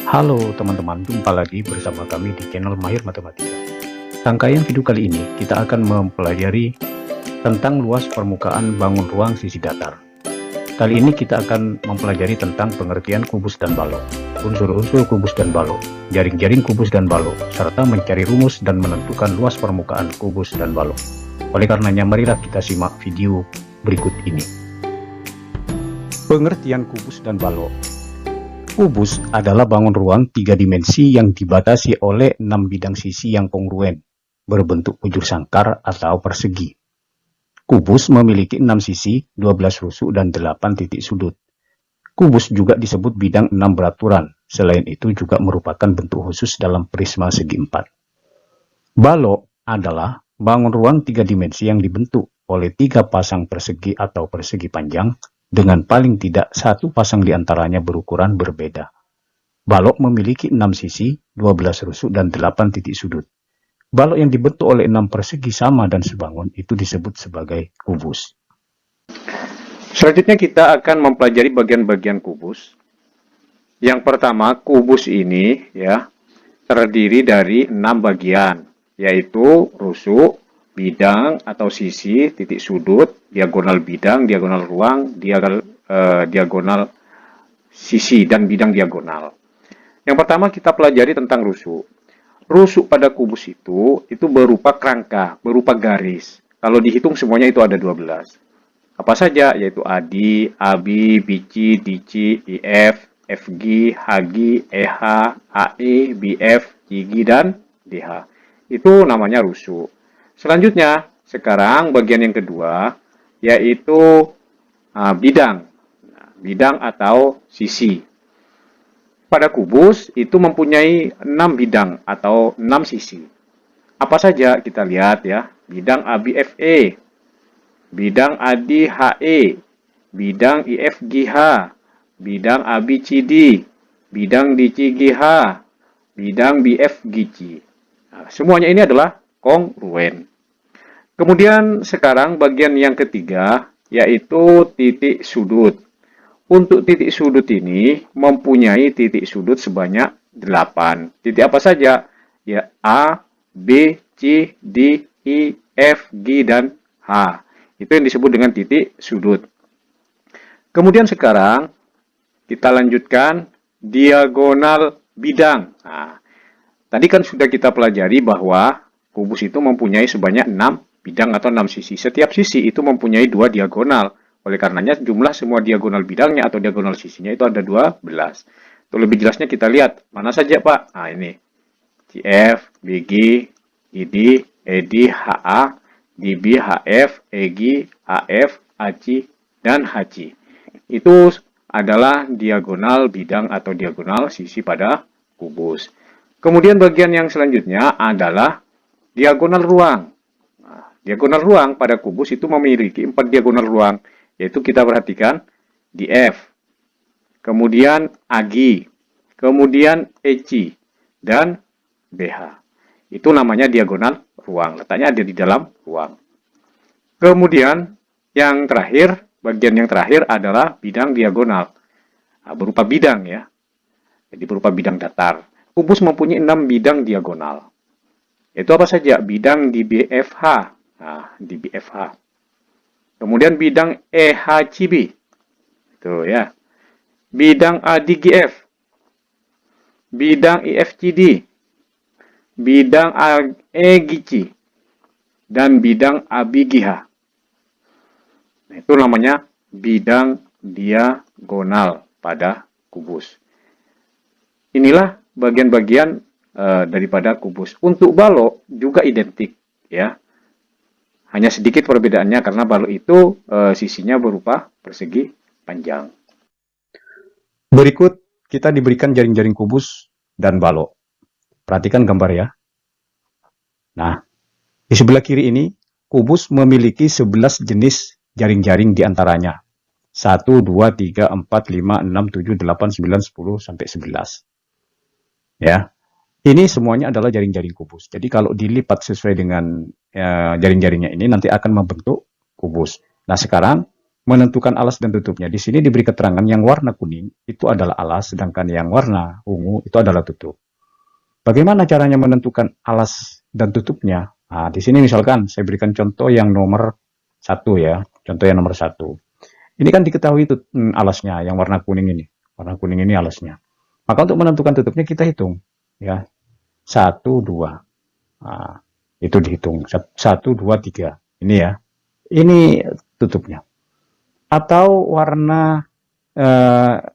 Halo teman-teman, jumpa lagi bersama kami di channel Mahir Matematika. Rangkaian video kali ini kita akan mempelajari tentang luas permukaan bangun ruang sisi datar. Kali ini kita akan mempelajari tentang pengertian kubus dan balok, unsur-unsur kubus dan balok, jaring-jaring kubus dan balok, serta mencari rumus dan menentukan luas permukaan kubus dan balok. Oleh karenanya, marilah kita simak video berikut ini. Pengertian kubus dan balok. Kubus adalah bangun ruang 3 dimensi yang dibatasi oleh 6 bidang sisi yang kongruen, berbentuk bujur sangkar atau persegi. Kubus memiliki 6 sisi, 12 rusuk, dan 8 titik sudut. Kubus juga disebut bidang 6 beraturan, selain itu juga merupakan bentuk khusus dalam prisma segi 4. Balok adalah bangun ruang 3 dimensi yang dibentuk oleh 3 pasang persegi atau persegi panjang, dengan paling tidak satu pasang diantaranya berukuran berbeda. Balok memiliki 6 sisi, 12 rusuk, dan 8 titik sudut. Balok yang dibentuk oleh 6 persegi sama dan sebangun itu disebut sebagai kubus. Selanjutnya kita akan mempelajari bagian-bagian kubus. Yang pertama, kubus ini terdiri dari 6 bagian, yaitu rusuk, bidang atau sisi, titik sudut, diagonal bidang, diagonal ruang, diagonal sisi, dan bidang diagonal. Yang pertama kita pelajari tentang rusuk. Rusuk pada kubus itu berupa kerangka, berupa garis. Kalau dihitung semuanya itu ada 12. Apa saja? Yaitu ADI, AB, BC, DC, IF, FG, HG, EH, AE, BF, IG, dan DH. Itu namanya rusuk. Selanjutnya, sekarang bagian yang kedua, yaitu bidang. Bidang atau sisi. Pada kubus, itu mempunyai 6 bidang atau 6 sisi. Apa saja? Kita lihat ya. Bidang ABFE, bidang ADHE, bidang IFGH, bidang ABCD, bidang DCGH, bidang BFGC. Nah, semuanya ini adalah kongruen. Kemudian sekarang bagian yang ketiga, yaitu titik sudut. Untuk titik sudut ini mempunyai titik sudut sebanyak 8. Titik apa saja? Ya, A, B, C, D, E, F, G, dan H. Itu yang disebut dengan titik sudut. Kemudian sekarang kita lanjutkan diagonal bidang. Nah, tadi kan sudah kita pelajari bahwa kubus itu mempunyai sebanyak 6 bidang atau 6 sisi. Setiap sisi itu mempunyai 2 diagonal. Oleh karenanya jumlah semua diagonal bidangnya atau diagonal sisinya itu ada 12. Untuk lebih jelasnya kita lihat. Mana saja Pak? Nah ini. CF, BG, ID, ED, HA, DB, HF, EG, AF, AC, dan HC. Itu adalah diagonal bidang atau diagonal sisi pada kubus. Kemudian bagian yang selanjutnya adalah diagonal ruang. Diagonal ruang pada kubus itu memiliki 4 diagonal ruang, yaitu kita perhatikan DF, kemudian AG, kemudian EC, dan BH. Itu namanya diagonal ruang, letaknya ada di dalam ruang. Kemudian yang terakhir, bagian yang terakhir adalah bidang diagonal. Nah, berupa bidang ya, jadi berupa bidang datar. Kubus mempunyai 6 bidang diagonal. Itu apa saja? Bidang di BFH. Nah, di BFH. Kemudian bidang EHCB. Itu ya. Bidang ADGF. Bidang IFCD. Bidang EGC. Dan bidang ABGH. Nah, itu namanya bidang diagonal pada kubus. Inilah bagian-bagian daripada kubus. Untuk balok juga identik ya. Hanya sedikit perbedaannya karena balok itu sisinya berupa persegi panjang. Berikut kita diberikan jaring-jaring kubus dan balok. Perhatikan gambar ya. Nah, di sebelah kiri ini kubus memiliki 11 jenis jaring-jaring diantaranya. 1, 2, 3, 4, 5, 6, 7, 8, 9, 10, sampai 11. Ya. Ini semuanya adalah jaring-jaring kubus. Jadi kalau dilipat sesuai dengan jaring-jaringnya ini nanti akan membentuk kubus. Nah sekarang menentukan alas dan tutupnya. Di sini diberi keterangan yang warna kuning itu adalah alas, sedangkan yang warna ungu itu adalah tutup. Bagaimana caranya menentukan alas dan tutupnya? Nah, di sini misalkan saya berikan contoh yang nomor 1 ya, contoh yang nomor 1. Ini kan diketahui itu alasnya, yang warna kuning ini. Warna kuning ini alasnya. Maka untuk menentukan tutupnya kita hitung. Ya, 1, 2. Nah, itu dihitung. 1, 2, 3. Ini ya. Ini tutupnya. Atau warna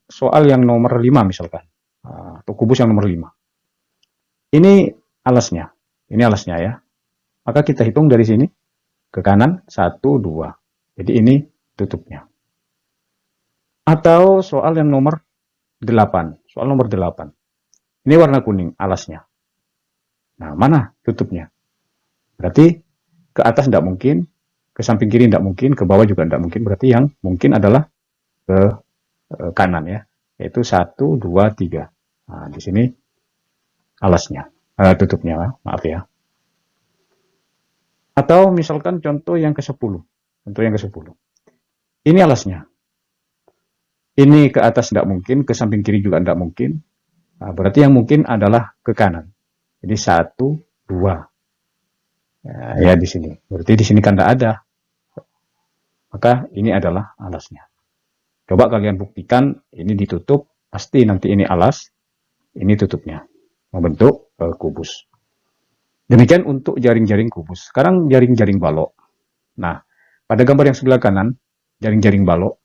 soal yang nomor 5 misalkan. Atau kubus yang nomor 5. Ini alasnya. Ini alasnya ya. Maka kita hitung dari sini ke kanan 1, 2. Jadi ini tutupnya. Atau soal yang nomor 8. Soal nomor 8. Ini warna kuning alasnya. Nah, mana tutupnya? Berarti ke atas tidak mungkin, ke samping kiri tidak mungkin, ke bawah juga tidak mungkin. Berarti yang mungkin adalah ke kanan ya. Yaitu 1, 2, 3. Nah, di sini alasnya. Tutupnya, maaf ya. Atau misalkan contoh yang ke-10. Contoh yang ke-10. Ini alasnya. Ini ke atas tidak mungkin, ke samping kiri juga tidak mungkin. Nah, berarti yang mungkin adalah ke kanan. Jadi 1, 2. Ya di sini. Berarti di sini kan tidak ada. Maka ini adalah alasnya. Coba kalian buktikan, ini ditutup, pasti nanti ini alas, ini tutupnya. Membentuk kubus. Demikian untuk jaring-jaring kubus. Sekarang jaring-jaring balok. Nah, pada gambar yang sebelah kanan, jaring-jaring balok,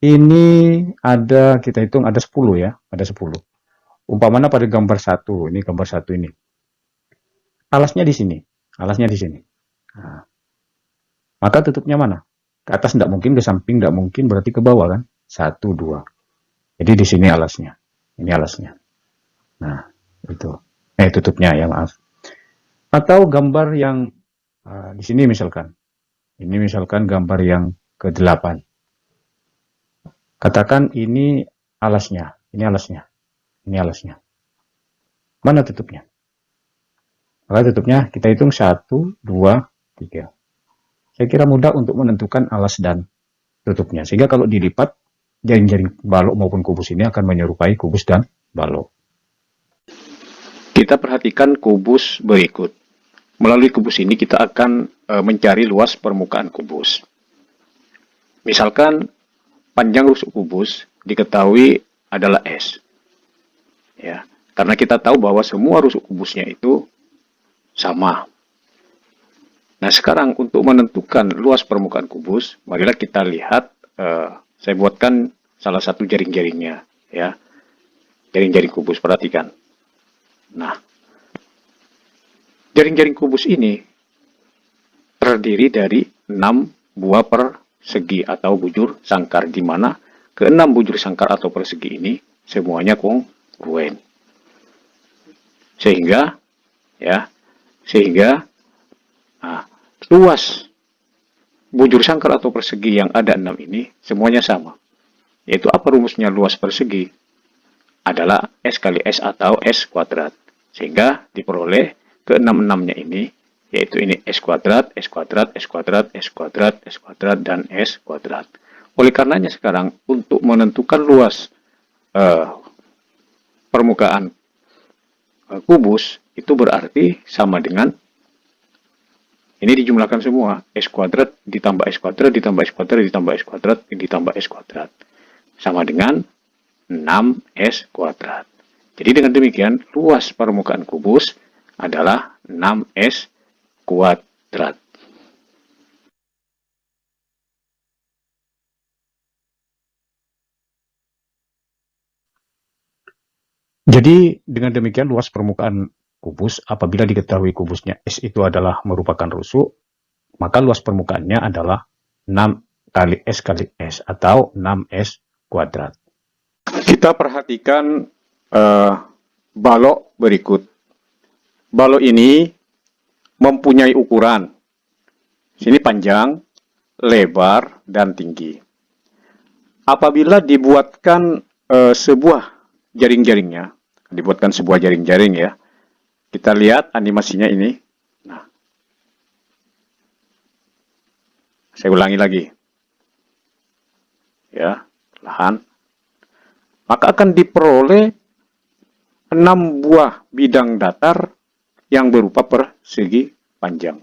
ini ada, kita hitung ada 10 ya, ada 10. Umpamanya pada gambar 1, ini gambar 1 ini. Alasnya di sini, alasnya di sini. Nah, maka tutupnya mana? Ke atas tidak mungkin, ke samping tidak mungkin, berarti ke bawah kan? 1, 2. Jadi di sini alasnya, ini alasnya. Nah, itu. Tutupnya ya, maaf. Atau gambar yang di sini misalkan. Ini misalkan gambar yang ke-8. Katakan ini alasnya, ini alasnya, ini alasnya. Mana tutupnya? Maka tutupnya kita hitung 1, 2, 3. Saya kira mudah untuk menentukan alas dan tutupnya. Sehingga kalau dilipat, jaring-jaring balok maupun kubus ini akan menyerupai kubus dan balok. Kita perhatikan kubus berikut. Melalui kubus ini kita akan mencari luas permukaan kubus. Misalkan panjang rusuk kubus diketahui adalah S. Ya, karena kita tahu bahwa semua rusuk kubusnya itu sama. Nah, sekarang untuk menentukan luas permukaan kubus, marilah kita lihat, saya buatkan salah satu jaring-jaringnya, ya. Jaring-jaring kubus, perhatikan. Nah, jaring-jaring kubus ini terdiri dari 6 buah persegi atau bujur sangkar, di mana ke-6 bujur sangkar atau persegi ini semuanya kongruen. Sehingga luas bujur sangkar atau persegi yang ada 6 ini semuanya sama. Yaitu apa rumusnya luas persegi? Adalah S kali S atau S kuadrat. Sehingga diperoleh ke-6-6-nya ini, yaitu ini S kuadrat, S kuadrat, S kuadrat, S kuadrat, S kuadrat, dan S kuadrat. Oleh karenanya sekarang untuk menentukan luas permukaan kubus, itu berarti sama dengan ini dijumlahkan semua, S kuadrat ditambah S kuadrat ditambah S kuadrat ditambah S kuadrat ditambah S kuadrat. Sama dengan 6S kuadrat. Jadi dengan demikian, luas permukaan kubus adalah 6S kuadrat. Jadi dengan demikian luas permukaan kubus, apabila diketahui kubusnya S itu adalah merupakan rusuk, maka luas permukaannya adalah 6 kali S atau 6S kuadrat. Kita perhatikan balok berikut. Balok ini mempunyai ukuran. Sini panjang, lebar, dan tinggi. Apabila dibuatkan sebuah jaring-jaringnya, dibuatkan sebuah jaring-jaring ya, kita lihat animasinya ini. Nah, saya ulangi lagi. ya, lahan, maka akan diperoleh 6 buah bidang datar yang berupa persegi panjang.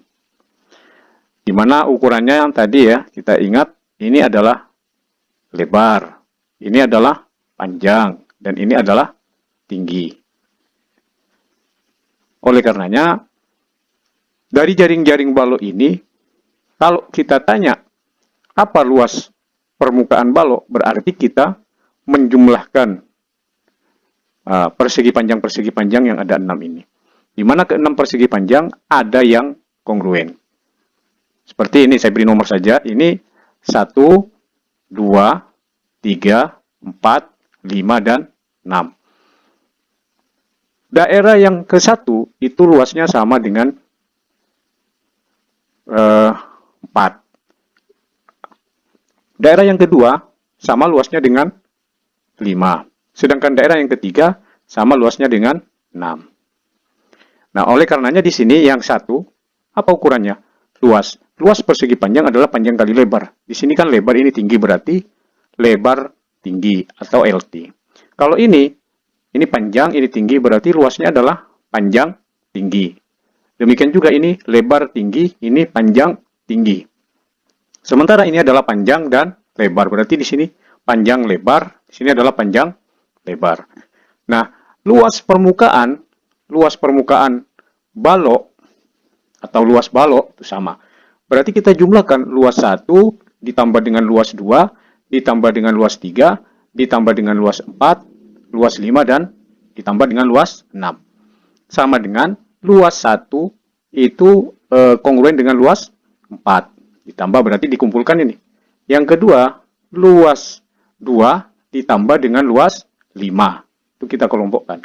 Di mana ukurannya yang tadi ya, kita ingat ini adalah lebar, ini adalah panjang, dan ini adalah tinggi. Oleh karenanya, dari jaring-jaring balok ini, kalau kita tanya apa luas permukaan balok, berarti kita menjumlahkan persegi panjang yang ada 6 ini. Di mana ke-6 persegi panjang ada yang kongruen. Seperti ini, saya beri nomor saja. Ini 1, 2, 3, 4, 5, dan 6. Daerah yang ke-1 itu luasnya sama dengan 4. Daerah yang kedua sama luasnya dengan 5. Sedangkan daerah yang ketiga sama luasnya dengan 6. Nah, oleh karenanya di sini yang 1, apa ukurannya? Luas. Luas persegi panjang adalah panjang kali lebar. Di sini kan lebar, ini tinggi, berarti lebar tinggi atau LT. Kalau ini panjang, ini tinggi, berarti luasnya adalah panjang tinggi. Demikian juga ini lebar tinggi, ini panjang tinggi. Sementara ini adalah panjang dan lebar, berarti di sini panjang lebar, di sini adalah panjang lebar. Nah, luas permukaan balok atau luas balok itu sama. Berarti kita jumlahkan luas 1 ditambah dengan luas 2, ditambah dengan luas 3, ditambah dengan luas 4, luas 5, dan ditambah dengan luas 6. Sama dengan luas 1 itu kongruen dengan luas 4. Ditambah berarti dikumpulkan ini. Yang kedua, luas 2 ditambah dengan luas 5. Itu kita kelompokkan.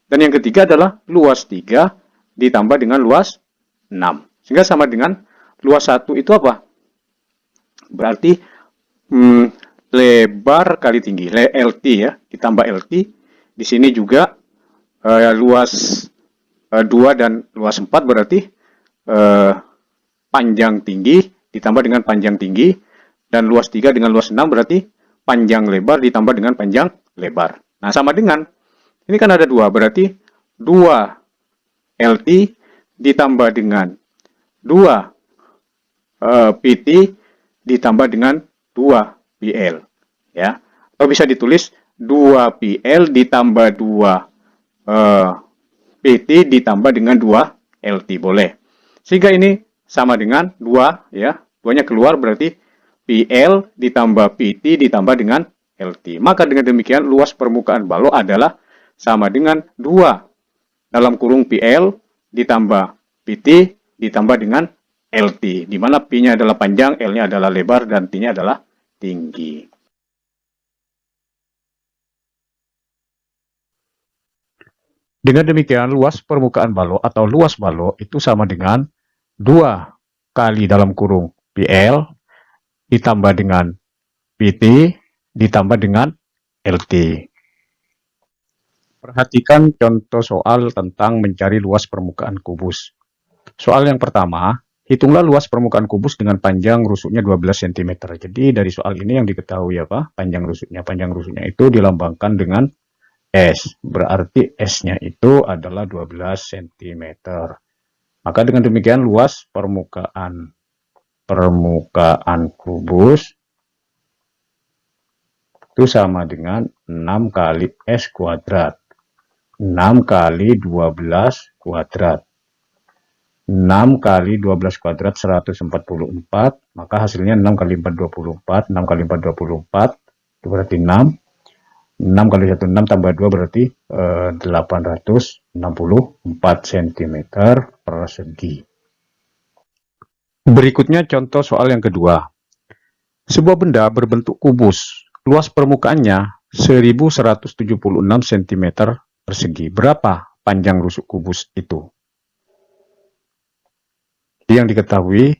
Dan yang ketiga adalah luas 3 ditambah dengan luas 6. Sehingga sama dengan luas 1 itu apa? Berarti lebar kali tinggi, LT ya, ditambah LT. Di sini juga luas 2 dan luas 4 berarti panjang tinggi ditambah dengan panjang tinggi, dan luas 3 dengan luas 6 berarti panjang lebar ditambah dengan panjang lebar. Nah, sama dengan, ini kan ada 2, berarti 2 LT ditambah dengan 2 PT ditambah dengan 2 PL. Ya. Atau bisa ditulis 2 PL ditambah 2 PT ditambah dengan 2 LT, boleh. Sehingga ini sama dengan 2 ya. 2-nya keluar berarti PL ditambah PT ditambah dengan LT. Maka dengan demikian luas permukaan balok adalah sama dengan 2 dalam kurung PL ditambah PT ditambah dengan LT. Di mana P-nya adalah panjang, L-nya adalah lebar, dan T-nya adalah tinggi. Dengan demikian, luas permukaan balok atau luas balok itu sama dengan 2 kali dalam kurung PL ditambah dengan PT ditambah dengan LT. Perhatikan contoh soal tentang mencari luas permukaan kubus. Soal yang pertama, hitunglah luas permukaan kubus dengan panjang rusuknya 12 cm. Jadi dari soal ini yang diketahui apa? Panjang rusuknya. Panjang rusuknya itu dilambangkan dengan S, berarti S-nya itu adalah 12 cm. Maka dengan demikian luas permukaan kubus itu sama dengan 6 kali S kuadrat. 6 kali 12 kuadrat. 6 kali 12 kuadrat 144, maka hasilnya 6 kali 4 24, 6 kali 4 24, itu berarti 6. 6 kali 1 6 tambah 2 berarti 864 cm persegi. Berikutnya contoh soal yang kedua. Sebuah benda berbentuk kubus, luas permukaannya 1176 cm persegi. Berapa panjang rusuk kubus itu? Yang diketahui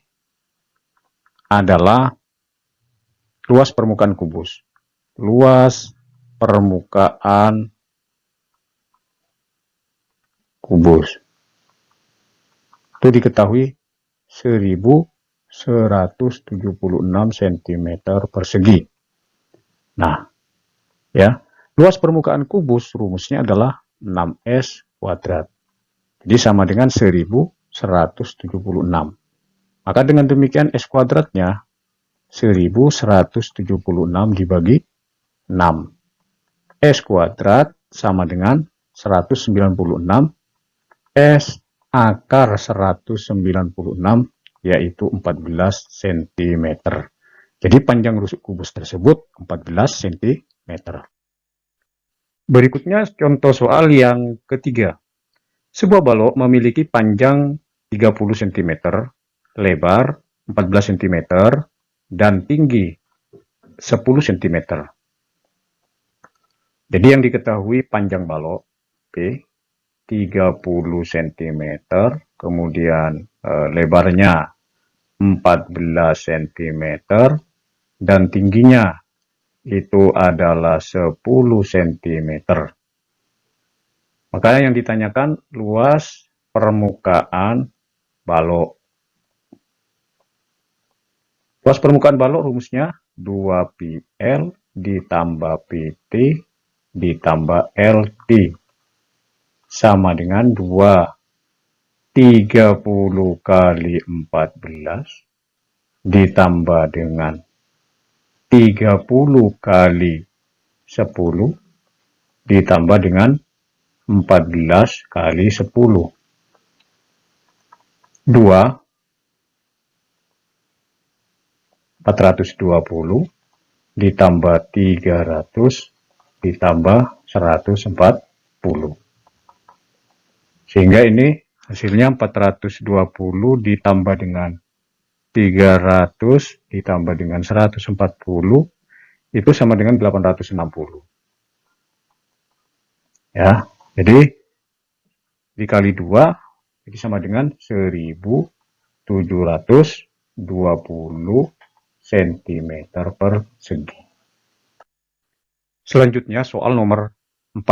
adalah luas permukaan kubus. Luas permukaan kubus itu diketahui 1176 cm persegi. Nah, ya, luas permukaan kubus rumusnya adalah 6S kuadrat. Jadi sama dengan 1176. Maka dengan demikian S kuadratnya 1176 dibagi 6. S kuadrat sama dengan 196 S akar 196 yaitu 14 cm. Jadi panjang rusuk kubus tersebut 14 cm. Berikutnya contoh soal yang ketiga. Sebuah balok memiliki panjang 30 cm, lebar 14 cm, dan tinggi 10 cm. Jadi yang diketahui panjang balok P 30 cm, kemudian lebarnya 14 cm, dan tingginya itu adalah 10 cm. Maka yang ditanyakan luas permukaan balok. Luas permukaan balok rumusnya 2πl ditambah pt ditambah lt sama dengan 2 30 kali 14 ditambah dengan 30 kali 10 ditambah dengan 14 kali 10. 420 ditambah 300 ditambah 140. Sehingga ini hasilnya 420 ditambah dengan 300 ditambah dengan 140 itu sama dengan 860. Ya, jadi dikali 2 jadi sama dengan 1720 cm persegi. Selanjutnya soal nomor 4.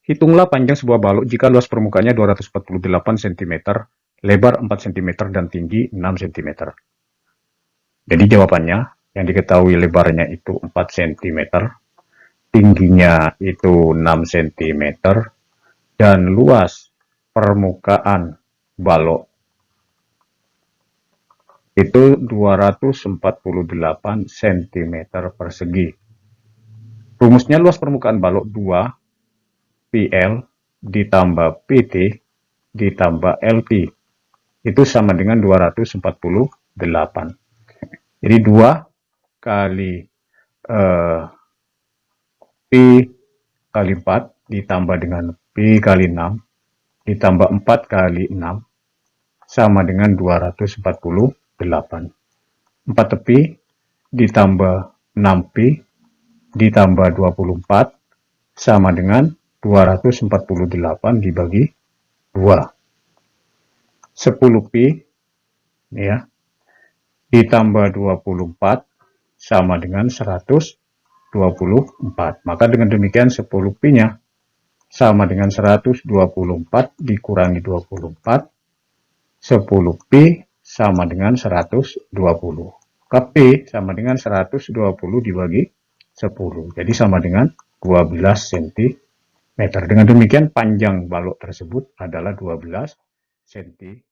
Hitunglah panjang sebuah balok jika luas permukaannya 248 cm, lebar 4 cm, dan tinggi 6 cm. Jadi jawabannya, yang diketahui lebarnya itu 4 cm, tingginya itu 6 cm, dan luas permukaan balok itu 248 cm persegi. Rumusnya luas permukaan balok 2 PL ditambah PT ditambah LT itu sama dengan 248. Jadi 2 kali P kali 4 ditambah dengan P kali 6 ditambah 4 kali 6 sama dengan 248. 4 tepi ditambah 6P ditambah 24 sama dengan 248 dibagi 2. 10P ya ditambah 24 sama dengan 124. Maka dengan demikian 10P-nya sama dengan 124 dikurangi 24. 10P sama dengan 120. Maka P sama dengan 120 dibagi 10. Jadi sama dengan 12 cm. Dengan demikian panjang balok tersebut adalah 12 cm.